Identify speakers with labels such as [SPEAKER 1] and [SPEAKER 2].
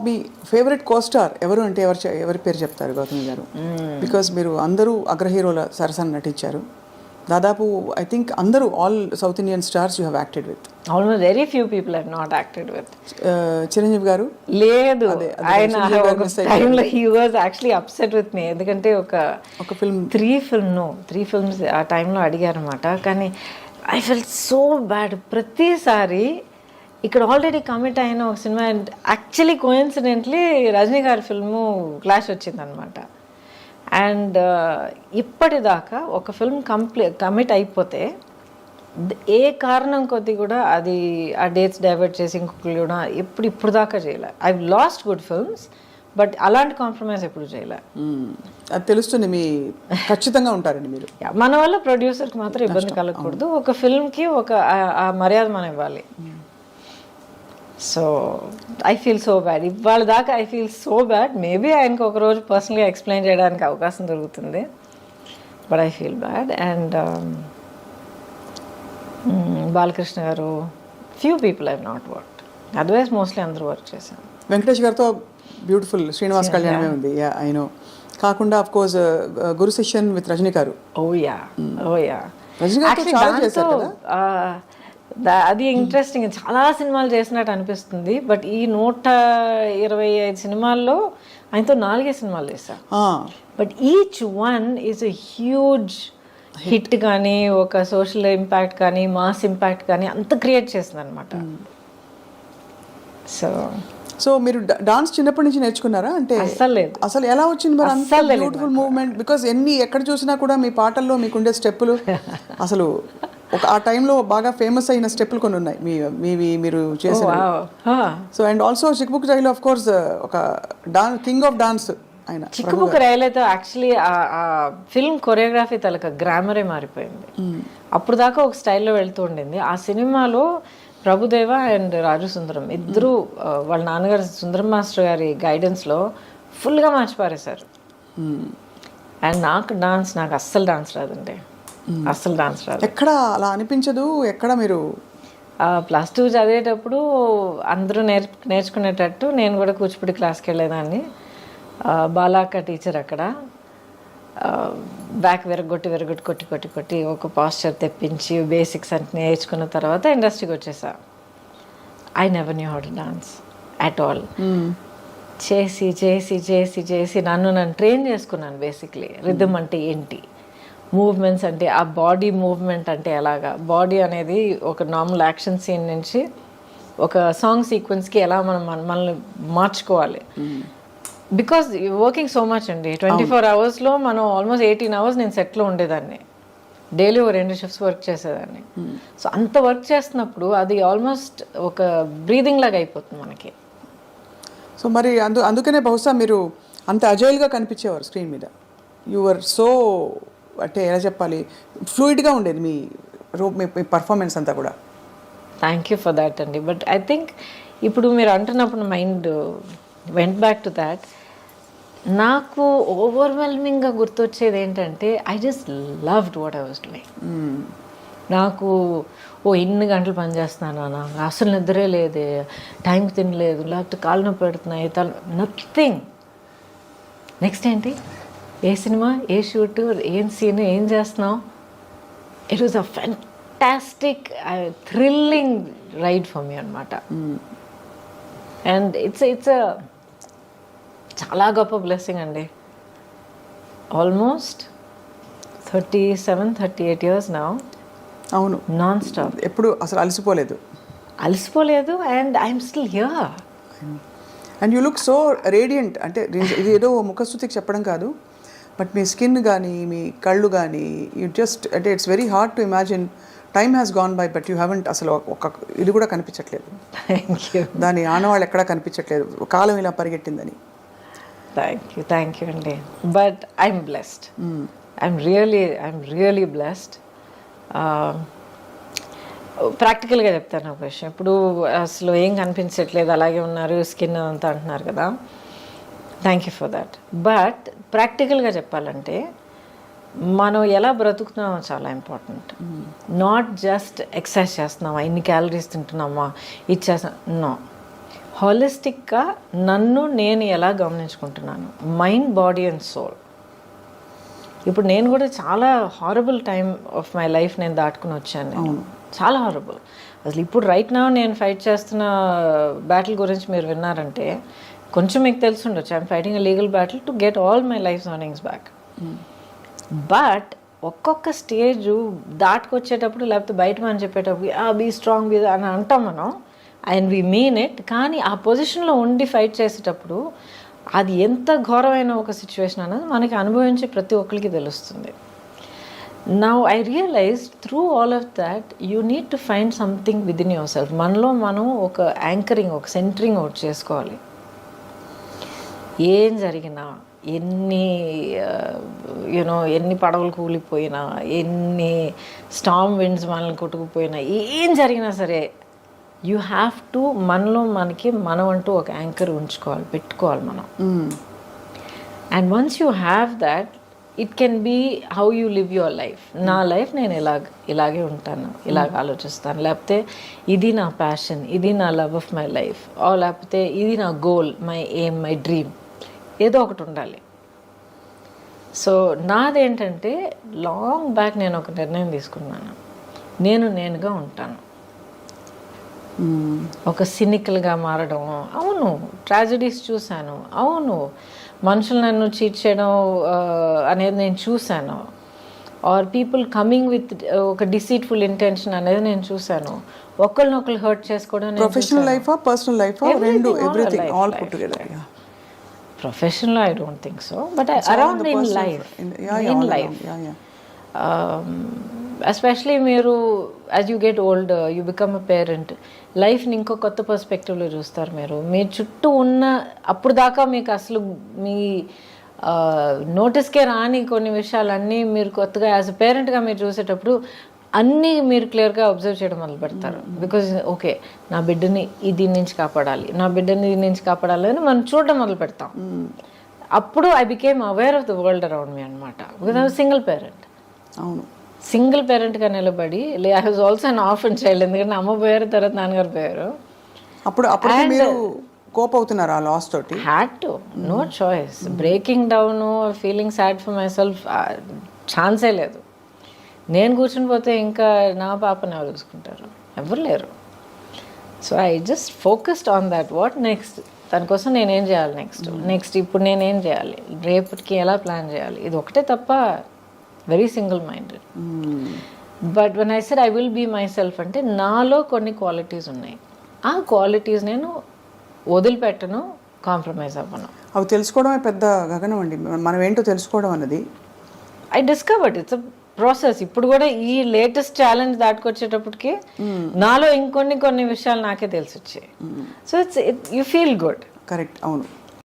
[SPEAKER 1] మీ favourite co-star ఎవరు అంటే ఎవరి పేరు చెప్తారు గౌతమి గారు? బికాజ్ మీరు అందరూ అగ్ర హీరోల సరసన నటించారు. దాదాపు ఐ థింక్ అందరూ all South Indian stars you have acted with.
[SPEAKER 2] Almost very few people have not acted with.
[SPEAKER 1] Chiranjeevi గారు
[SPEAKER 2] లేదు, ఆయన టైంలో he was actually upset with me. ఎందుకంటే ఒక ఫిల్మ్ త్రీ ఫిల్మ్స్ ఆ టైంలో అడిగారు అనమాట. కానీ ఐ ఫెల్ట్ సో బ్యాడ్. ప్రతిసారి ఇక్కడ ఆల్రెడీ కమిట్ అయిన ఒక సినిమా, అండ్ యాక్చువల్లీ కోఇన్సిడెంట్లీ రజనీ గారి ఫిల్ము క్లాష్ వచ్చిందనమాట. అండ్ ఇప్పటిదాకా ఒక ఫిల్మ్ కమిట్ అయిపోతే ఏ కారణం కొద్ది కూడా అది ఆ డేట్స్ డైవర్ట్ చేసి ఇంకొకరు కూడా ఇప్పుడు దాకా చేయలే. I last good films, but అలాంటి కాంప్రమైజ్ ఎప్పుడు చేయలే.
[SPEAKER 1] అది తెలుస్తుంది, మీ ఖచ్చితంగా ఉంటారండి మీరు.
[SPEAKER 2] మన వల్ల ప్రొడ్యూసర్కి మాత్రం ఇబ్బంది కలగకూడదు. ఒక ఫిల్మ్కి ఆ మర్యాద మనం ఇవ్వాలి. So I feel so bad. ఇవాళ దాకా I feel so bad. Maybe ఆయనకు ఒకరోజు పర్సనల్గా ఎక్స్ప్లెయిన్ చేయడానికి అవకాశం దొరుకుతుంది, but I feel bad. And Balakrishna గారు, few people I not work, otherwise mostly అందరూ వర్క్ చేశాను.
[SPEAKER 1] వెంకటేష్ గారితో బ్యూటిఫుల్ శ్రీనివాస్ కళ్యాణమే ఉంది, ఐ నో. కాకుండా of course Guru Sishyan with Rajini గారు.
[SPEAKER 2] Oh yeah.
[SPEAKER 1] రజనీ గారు చాలా చేశారు కదా.
[SPEAKER 2] అది ఇంట్రెస్టింగ్. చాలా సినిమాలు చేసినట్టు అనిపిస్తుంది, బట్ ఈ 125 సినిమాల్లో ఆయనతో 4 సినిమాలు చేశా. But each one is a huge hit. కానీ ఒక సోషల్ ఇంపాక్ట్ కానీ మాస్ ఇంపాక్ట్ కానీ అంత క్రియేట్ చేసింది అనమాట.
[SPEAKER 1] సో మీరు డాన్స్ చిన్నప్పటి నుంచి నేర్చుకున్నారా? అంటే అసలు ఎలా వచ్చింది మరి అంత బ్యూటిఫుల్ మూవ్మెంట్? బికాస్ ఎక్కడ చూసినా కూడా మీ పాటల్లో మీకుండే స్టెప్పులు అసలు ఆ టైంలో బాగా ఫేమస్ అయిన స్టెప్పులు కొన్ని ఉన్నాయి మీరు చేసిన. So and also Chikbuk Railu of course ఒక కింగ్ ఆఫ్ డాన్స్ ఆయన.
[SPEAKER 2] చిక్కుబుక్ రైలైతే యాక్చువల్లీ ఆ ఫిల్మ్ కొరియోగ్రఫీ తలక గ్రామరే మారిపోయింది. అప్పుడు దాకా ఒక స్టైల్లో వెళ్తూ ఉండింది. ఆ సినిమాలో ప్రభుదేవ అండ్ రాజు సుందరం ఇద్దరు వాళ్ళ నాన్నగారు సుందరం మాస్టర్ గారి గైడెన్స్లో ఫుల్గా మార్చి పారేశారు. అండ్ నాకు అస్సలు డాన్స్ రాదండి, అస్సలు డాన్స్ రాదు.
[SPEAKER 1] ఎక్కడ అలా అనిపించదు? ఎక్కడ మీరు
[SPEAKER 2] +2 చదివేటప్పుడు అందరూ నేర్చుకునేటట్టు నేను కూడా కూచిపూడి క్లాస్కి వెళ్ళేదాన్ని. బాలాక్క టీచర్ అక్కడ బ్యాక్ కొట్టి ఒక పాస్చర్ తెప్పించి బేసిక్స్ అంటే నేర్చుకున్న తర్వాత ఇండస్ట్రీకి వచ్చేసా. I never knew how to dance at all. చేసి నన్ను ట్రైన్ చేసుకున్నాను. బేసిక్లీ రిథమ్ అంటే ఏంటి, మూవ్మెంట్స్ అంటే ఆ బాడీ మూవ్మెంట్ అంటే ఎలాగా, బాడీ అనేది ఒక నార్మల్ యాక్షన్ సీన్ నుంచి ఒక సాంగ్ సీక్వెన్స్కి ఎలా మనల్ని మార్చుకోవాలి. బికాజ్ వర్కింగ్ సో మచ్ అండి, 24 అవర్స్లో మనం ఆల్మోస్ట్ 18 అవర్స్ నేను సెట్లో ఉండేదాన్ని. డైలీ 2 షిఫ్ట్స్ వర్క్ చేసేదాన్ని. సో అంత వర్క్ చేస్తున్నప్పుడు అది ఆల్మోస్ట్ ఒక బ్రీదింగ్ లాగా అయిపోతుంది మనకి.
[SPEAKER 1] సో మరి అందుకనే బహుశా మీరు అంత అజైల్గా కనిపించేవారు స్క్రీన్ మీద. యువర్ సో అంటే ఎలా చెప్పాలి, ఫ్లూయిడ్గా ఉండేది మీ పర్ఫార్మెన్స్ అంతా కూడా.
[SPEAKER 2] థ్యాంక్ యూ ఫర్ దాట్ అండి. బట్ ఐ థింక్ ఇప్పుడు మీరు అంటున్నప్పుడు mind went back to that. నాకు ఓవర్వెల్మింగ్గా గుర్తొచ్చేది ఏంటంటే I just loved what I was doing. నాకు ఇన్ని గంటలు పని చేస్తున్నాను, అసలు నిద్రే లేదే, టైంకి తినలేదు, లేకపోతే కాళ్ళు నొప్పి పెడుతున్నాయి, నథింగ్. నెక్స్ట్ ఏంటి, ఏ సినిమా, ఏ షూట్, ఏం సీన్, ఏం చేస్తున్నావు. It was a fantastic thrilling ride for me అనమాట. అండ్ ఇట్స్ చాలా గొప్ప బ్లెస్సింగ్ అండి. Almost 37-38 years now.
[SPEAKER 1] అవును,
[SPEAKER 2] నాన్ స్టాప్.
[SPEAKER 1] ఎప్పుడు అసలు అలసిపోలేదు.
[SPEAKER 2] And I'm still here.
[SPEAKER 1] And you look so radiant. అంటే ఇది ఏదో ముఖస్తుతికి చెప్పడం కాదు, బట్ మీ స్కిన్ కానీ మీ కళ్ళు కానీ యూ జస్ట్ అంటే it's very hard to imagine. Time has gone by but you haven't అసలు ఒక ఇది కూడా కనిపించట్లేదు. దాని ఆనవాళ్ళు ఎక్కడా కనిపించట్లేదు, కాలం ఇలా పరిగెట్టిందని.
[SPEAKER 2] థ్యాంక్ యూ అండి. But I'm blessed. I'm really blessed. ప్రాక్టికల్గా చెప్తాను ఒక విషయం. ఇప్పుడు అసలు ఏం కనిపించట్లేదు, అలాగే ఉన్నారు, స్కిన్ అంతా అంటున్నారు కదా. Thank you for that. But ప్రాక్టికల్గా చెప్పాలంటే మనం ఎలా బ్రతుకుతున్నామో చాలా ఇంపార్టెంట్. నాట్ జస్ట్ ఎక్సర్సైజ్ చేస్తున్నామా, ఇన్ని క్యాలరీస్ తింటున్నామా, ఇచ్చేస్తున్నాం. నో, హాలిస్టిక్గా నన్ను నేను ఎలా గమనించుకుంటున్నాను, మైండ్, బాడీ అండ్ సోల్. ఇప్పుడు నేను కూడా చాలా horrible time of my life నేను దాటుకుని వచ్చాను. నేను చాలా హారబుల్. అసలు ఇప్పుడు రైట్ నా నేను ఫైట్ చేస్తున్న బ్యాటిల్ గురించి మీరు విన్నారంటే కొంచెం మీకు తెలిసి ఉండొచ్చు. I'm fighting a legal battle to get all my life earnings back. But ఒక్కొక్క స్టేజ్ దాటుకొచ్చేటప్పుడు లేకపోతే బయట మనం చెప్పేటప్పుడు బీ స్ట్రాంగ్ బీ అని అంటాం మనం, అండ్ వీ మీన్ ఇట్. కానీ ఆ పొజిషన్లో ఉండి ఫైట్ చేసేటప్పుడు అది ఎంత ఘోరమైన ఒక సిచ్యువేషన్ అనేది మనకి అనుభవించే ప్రతి ఒక్కరికి తెలుస్తుంది. Now I realise through all of that you need to find something within yourself. మనలో మనం ఒక యాంకరింగ్, ఒక సెంటరింగ్ ఒకటి చేసుకోవాలి. ఏం జరిగినా, ఎన్ని పడవలు కూలిపోయినా, ఎన్ని స్టామ్ విండ్స్ మనల్ని కొట్టుకుపోయినా, ఏం జరిగినా సరే యూ హ్యావ్ టు మనలో మనం అంటూ ఒక యాంకర్ ఉంచుకోవాలి, పెట్టుకోవాలి మనం. And once you have that it can be how you live your life. నా లైఫ్ నేను ఇలాగే ఉంటాను, ఇలాగ ఆలోచిస్తాను, లేకపోతే ఇది నా ప్యాషన్, ఇది నా లవ్ ఆఫ్ మై లైఫ్, లేకపోతే ఇది నా goal, my aim, my dream, ఏదో ఒకటి ఉండాలి. సో నాదేంటంటే లాంగ్ బ్యాక్ నేను ఒక నిర్ణయం తీసుకున్నాను, నేనుగా ఉంటాను. ఒక సినికల్గా మారడం, అవును ట్రాజడీస్ చూశాను, అవును మనుషులు నన్ను చీట్ చేయడం అనేది నేను చూశాను, ఆర్ పీపుల్ కమింగ్ విత్ ఒక డిసీట్ఫుల్ ఇంటెన్షన్ అనేది నేను చూశాను, ఒకరినొకరు హర్ట్ చేసుకోవడం.
[SPEAKER 1] ప్రొఫెషనల్ లైఫ్, పర్సనల్ లైఫ్, రెండు, everything all put together.
[SPEAKER 2] Professional, I don't think so, but around in life, in life, especially మీరు as you get older, you become a parent, లైఫ్ని ఇంకో కొత్త పర్స్పెక్టివ్లో చూస్తారు. మీ చుట్టూ ఉన్న అప్పుడు దాకా మీకు అసలు మీ నోటీస్కే రాని కొన్ని విషయాలన్నీ మీరు కొత్తగా యాజ్ అ పేరెంట్గా మీరు చూసేటప్పుడు అన్నీ మీరు క్లియర్గా అబ్జర్వ్ చేయడం మొదలు పెడతారు. బికాజ్ ఓకే, నా బిడ్డని దీని నుంచి కాపాడాలి, నా బిడ్డని దీని నుంచి కాపాడాలి అని మనం చూడడం మొదలు పెడతాం. అప్పుడు I became aware of the world around me అనమాట. Because I was single parent.
[SPEAKER 1] అవును,
[SPEAKER 2] సింగిల్ పేరెంట్గా నిలబడి, I was also an orphan child. ఎందుకంటే అమ్మ పోయారు, తర్వాత నాన్నగారు పోయారు.
[SPEAKER 1] అప్పుడు మీరు కోప్ అవుతున్నారు ఆ లాస్ తోటి?
[SPEAKER 2] Had to, no choice. Breaking down, feeling sad for myself ఛాన్సే లేదు. నేను కూర్చుని పోతే ఇంకా నా పాపని ఎవరు చూసుకుంటారు? ఎవరు లేరు. So I just focused on that. What next, దానికోసం నేనేం చేయాలి, నెక్స్ట్ ఇప్పుడు నేనేం చేయాలి, రేపటికి ఎలా ప్లాన్ చేయాలి, ఇది ఒకటే తప్ప. Very single minded. But when I said I will be myself అంటే నాలో కొన్ని క్వాలిటీస్ ఉన్నాయి. ఆ క్వాలిటీస్ నేను వదిలిపెట్టను, కాంప్రమైజ్ అవ్వను.
[SPEAKER 1] అవి తెలుసుకోవడమే పెద్ద గగనం అండి. మనం ఏంటో తెలుసుకోవడం అన్నది
[SPEAKER 2] ఐ డిస్కవర్డ్. It's process. ఇప్పుడు కూడా ఈ లేటెస్ట్ ఛాలెంజ్ దాటుకొచ్చేటప్పటికి నాలో కొన్ని విషయాలు నాకే తెలిసి వచ్చాయి. So you feel good.
[SPEAKER 1] Correct, అవును.